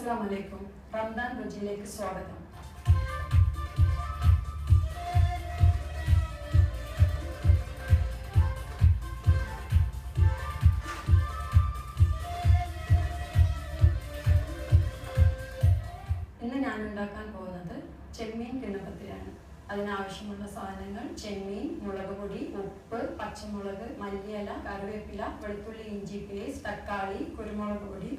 അസ്സലാമു അലൈക്കും. റംദാൻ രുചിയിലേക്ക് സ്വാഗതം. ഇന്ന് ഞാൻ ഉണ്ടാക്കാൻ പോകുന്നത് ചെമ്മീൻ കിണ്ണപ്പത്തിരിയാണ്. അതിനാവശ്യമുള്ള സാധനങ്ങൾ: ചെമ്മീൻ, മുളക് പൊടി, ഉപ്പ്, പച്ചമുളക്, മല്ലിയില, കറിവേപ്പില, വെളുത്തുള്ളി ഇഞ്ചി പേസ്റ്റ്, തക്കാളി, കുരുമുളക് പൊടി.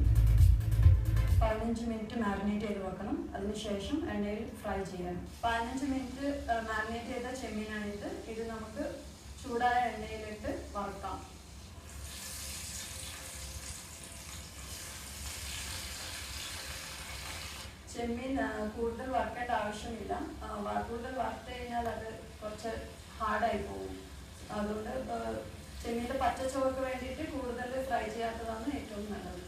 15 മിനിറ്റ് മാരിനേറ്റ് ചെയ്ത് വെക്കണം. അതിനുശേഷം എണ്ണയിൽ ഫ്രൈ ചെയ്യാം. 15 മിനിറ്റ് മാരിനേറ്റ് ചെയ്ത ചെമ്മീനാണിത്. ഇത് നമുക്ക് ചൂടായ എണ്ണയിലിട്ട് വറുക്കാം. ചെമ്മീൻ കൂടുതൽ വറുക്കേണ്ട ആവശ്യമില്ല. കൂടുതൽ വറുത്ത് കഴിഞ്ഞാൽ അത് കുറച്ച് ഹാർഡായി പോകും. അതുകൊണ്ട് ചെമ്മീൻ്റെ പച്ചച്ചുവക്ക് വേണ്ടിയിട്ട് കൂടുതൽ ഫ്രൈ ചെയ്യാത്തതാണ് ഏറ്റവും നല്ലത്.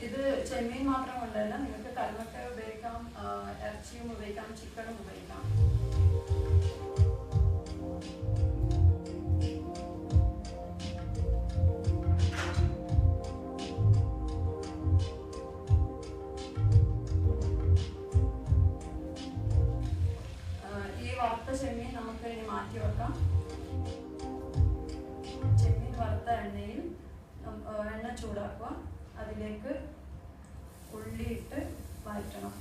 ഇത് ചെമ്മീൻ മാത്രം കൊണ്ടല്ല, നിങ്ങൾക്ക് കല്ലുമക്ക ഉപയോഗിക്കാം, ഇറച്ചിയും ഉപയോഗിക്കാം, ചിക്കനും ഉപയോഗിക്കാം. ഈ വറുത്ത ചെമ്മീൻ നമുക്ക് ഇനി മാറ്റി വെക്കാം. ചെമ്മീൻ വറുത്ത എണ്ണയിൽ എണ്ണ ചൂടാക്കുക. അതിലേക്ക് ഉള്ളിയിട്ട് വഴറ്റണം.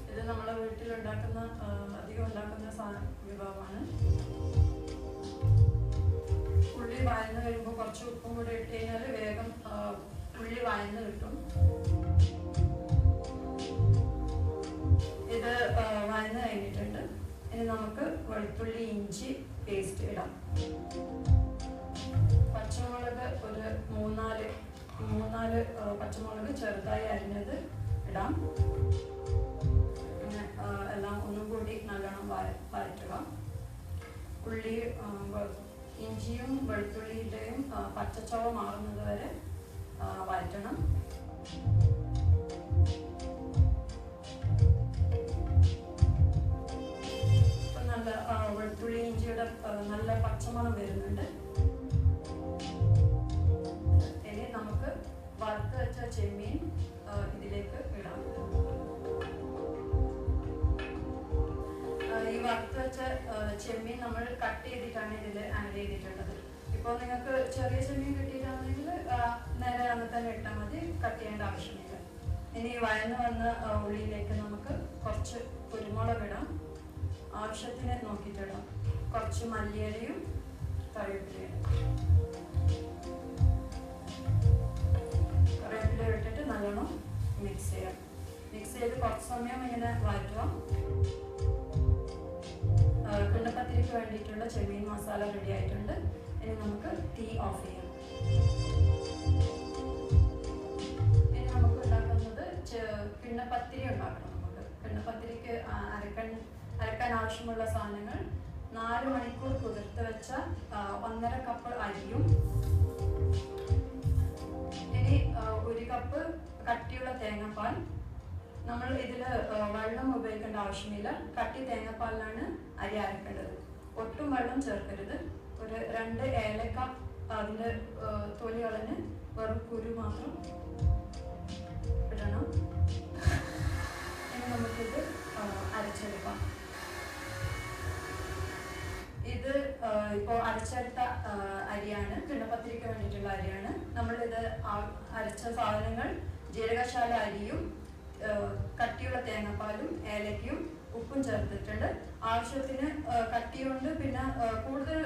ഇത് നമ്മളെ വീട്ടിലുണ്ടാക്കുന്ന അധികം ഉണ്ടാക്കുന്ന വിഭവമാണ്. ഉള്ളി വഴന്ന് കഴിയുമ്പോൾ കുറച്ച് ഉപ്പും കൂടി ഇട്ട് കഴിഞ്ഞാൽ വേഗം ഉള്ളി വഴന്ന് കിട്ടും. ഇത് വഴന്ന് കഴിഞ്ഞിട്ടുണ്ട്. ഇനി നമുക്ക് വെളുത്തുള്ളി ഇഞ്ചി പേസ്റ്റ് ഇടാം. പച്ചമുളക് ഒരു മൂന്നാല് പച്ചമുളക് ചെറുതായി അരിഞ്ഞത് ഇടാം. പിന്നെ എല്ലാം ഒന്നും കൂടി നല്ലോണം വഴറ്റുക. ഉള്ളി ഇഞ്ചിയും വെളുത്തുള്ളിയുടെയും പച്ചച്ചവ മാറുന്നത് വരെ വഴറ്റണം. നല്ല വെളുത്തുള്ളി ഇഞ്ചിയുടെ നല്ല പച്ചമണം വരുന്നുണ്ട്. ഇനി നമുക്ക് വറുത്ത് വെച്ച ചെമ്മീൻ ഇതിലേക്ക് ഇടാം. ഈ വറുത്ത് വെച്ച ചെമ്മീൻ നമ്മൾ കട്ട് ചെയ്തിട്ടാണ് ഇതിൽ ആഡ് ചെയ്തിട്ടുള്ളത്. ഇപ്പോൾ നിങ്ങൾക്ക് ചെറിയ ചെമ്മീൻ കിട്ടിയിട്ടാണെങ്കിൽ നേരെ അന്ന് തന്നെ ഇട്ടാൽ മതി, കട്ട് ചെയ്യേണ്ട ആവശ്യമില്ല. ഇനി വഴന്ന് വന്ന ഉള്ളിയിലേക്ക് നമുക്ക് കുറച്ച് കുരുമുളക് ഇടാം. ആവശ്യത്തിന് നോക്കിയിട്ടിടാം. കുറച്ച് മല്ലിയിലയും കറിവേപ്പിലയും ഇട്ടിട്ട് നല്ലോണം മിക്സ് ചെയ്യാം. മിക്സ് ചെയ്ത് കുറച്ച് സമയം ഇങ്ങനെ വഴറ്റുക. കിണ്ണപ്പത്തിരിക്ക് വേണ്ടിയിട്ടുള്ള ചെമ്മീൻ മസാല റെഡി ആയിട്ടുണ്ട്. ഇനി നമുക്ക് തീ ഓഫ് ചെയ്യാം. ഇനി നമുക്ക് ഉണ്ടാക്കുന്നത് കിണ്ണപ്പത്തിരി ഉണ്ടാക്കണം. നമുക്ക് കിണ്ണപ്പത്തിരിക്ക് അരക്കാൻ ആവശ്യമുള്ള സാധനങ്ങൾ: 4 മണിക്കൂർ കുതിർത്ത് വെച്ച 1.5 കപ്പ് അരിയും, ഇനി 1 കപ്പ് കട്ടിയുള്ള തേങ്ങാപ്പാൽ. നമ്മൾ ഇതിൽ വെള്ളം ഉപയോഗിക്കേണ്ട ആവശ്യമില്ല. കട്ടി തേങ്ങാപ്പാലിലാണ് അരി അരക്കേണ്ടത്. ഒട്ടും വെള്ളം ചേർക്കരുത്. ഒരു 2 ഏലക്ക അതിൻ്റെ തൊലി കളഞ്ഞ് വെറും കുരു മാത്രം ഇടണം. ഇനി നമുക്കിത് അരച്ചെടുക്കാം. ഇത് ഇപ്പോൾ അരച്ചെടുത്ത അരിയാണ്, കിണ്ണപ്പത്തിരിക്ക് വേണ്ടിയിട്ടുള്ള അരിയാണ്. നമ്മളിത് അരച്ച സാധനങ്ങൾ: ജീരകശാല അരിയും കട്ടിയുള്ള തേങ്ങാപ്പാലും ഏലക്കയും ഉപ്പും ചേർത്തിട്ടുണ്ട്. ആവശ്യത്തിന് കട്ടിയുണ്ട്. പിന്നെ കൂടുതൽ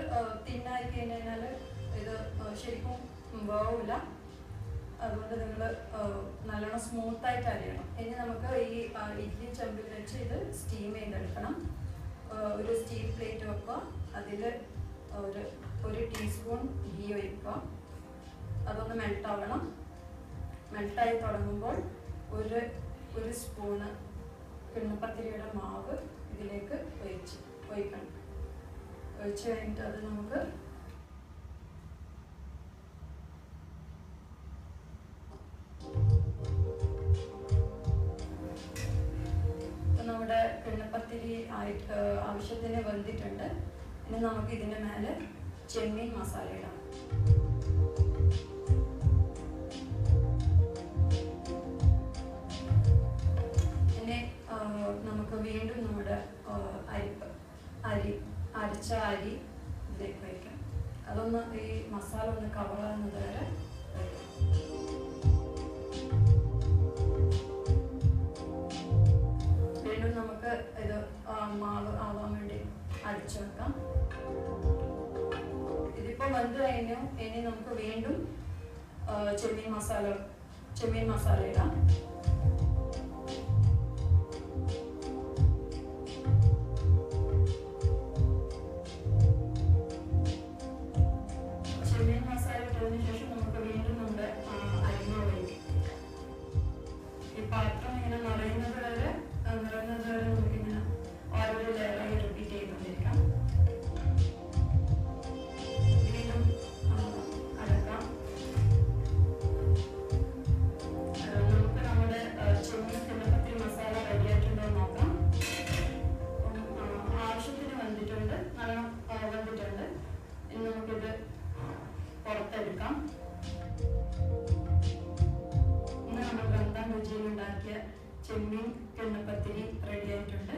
തിന്നായി കഴിഞ്ഞാൽ ഇത് ശരിക്കും വേവില്ല. അതുകൊണ്ട് നിങ്ങൾ നല്ലോണം സ്മൂത്തായിട്ട് അരിയണം. ഇനി നമുക്ക് ഈ ഇഡ്ഡലി ചെമ്പിൽ വെച്ച് ഇത് സ്റ്റീം ചെയ്തെടുക്കണം. ഒരു സ്റ്റീൽ പ്ലേറ്റ് വെക്കുക. അതിൽ ഒരു ടീസ്പൂൺ ഗീ ഒഴിക്കുക. അതൊന്ന് മെൽട്ടാവണം. മെൽട്ടായി തുടങ്ങുമ്പോൾ ഒരു സ്പൂണ് കിണ്ണപ്പത്തിരിയുടെ മാവ് ഇതിലേക്ക് ഒഴിക്കണം. ഒഴിച്ച് കഴിഞ്ഞിട്ട് അത് നമുക്ക് നമ്മുടെ കിണ്ണപ്പത്തിരി ആവശ്യത്തിന് വെന്തിട്ടുണ്ട്. ഇനി നമുക്ക് ഇതിൻ്റെ മേലെ ചെമ്മീൻ മസാല ഇടാം. പിന്നെ നമുക്ക് വീണ്ടും നമ്മുടെ അരച്ച അരി ഇതിലേക്ക് വയ്ക്കാം. അതൊന്ന് ഈ മസാല ഒന്ന് കവറാകുന്നത് വരെ വീണ്ടും നമുക്ക് ഇത് മാവ് ആവാൻ വേണ്ടി അടിച്ചു വെക്കാം. ഇതിപ്പോൾ വെന്ത് കഴിഞ്ഞു. ഇനി നമുക്ക് വീണ്ടും ചെമ്മീൻ മസാല ഇടാം. ചെമ്മീൻ മസാല ഇട്ടതിന് ശേഷം നമുക്ക് വീണ്ടും നമ്മുടെ അരിമ ഒഴിക്കും. ഈ പാത്രം ഇങ്ങനെ നിറയുന്നത് വരെ നമുക്കിങ്ങനെ ഓരോ ലെയറായി റിപ്പീറ്റ് ചെയ്തുകൊണ്ടിരിക്കാം. വീണ്ടും അടക്കാം. നമുക്ക് നമ്മുടെ ചെമ്മീൻ കിണ്ണപ്പത്തിരി മസാല റെഡിയായിട്ടുണ്ടോ എന്ന് നോക്കാം. ആവശ്യത്തിന് വെന്തിട്ടുണ്ട്, നല്ലോണം വെന്തിട്ടുണ്ട്. ഇനി നമുക്കിത് പുറത്തെടുക്കാം. ഇന്ന് നമ്മൾ ബന്ധം രുചിയിൽ ഉണ്ടാക്കിയ ചെമ്മീൻ കിണ്ണപ്പത്തിരി റെഡി ആയിട്ടുണ്ട്.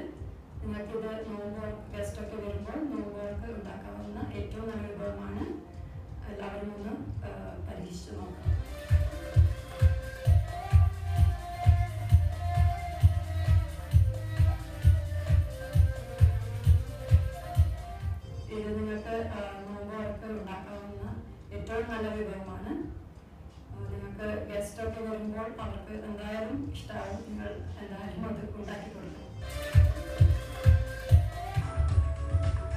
നിങ്ങൾക്കിത് ഗസ്റ്റൊക്കെ വരുമ്പോൾ നോമ്പുകൾക്ക് ഉണ്ടാക്കാവുന്ന ഏറ്റവും നല്ല വിഭവമാണ്. എല്ലാവരും ഒന്ന് പരീക്ഷിച്ച് നോക്കാം. ഇത് നിങ്ങൾക്ക് നോമ്പുകൾക്ക് ഉണ്ടാക്കാവുന്ന ഏറ്റവും നല്ല വിഭവമാണ്. നിങ്ങൾക്ക് ഗസ്റ്റൊക്കെ വരുമ്പോൾ അവർക്ക് എന്തായാലും ഇഷ്ടമാവും. നിങ്ങൾ എന്തായാലും അത് ഉണ്ടാക്കി കൊടുക്കും.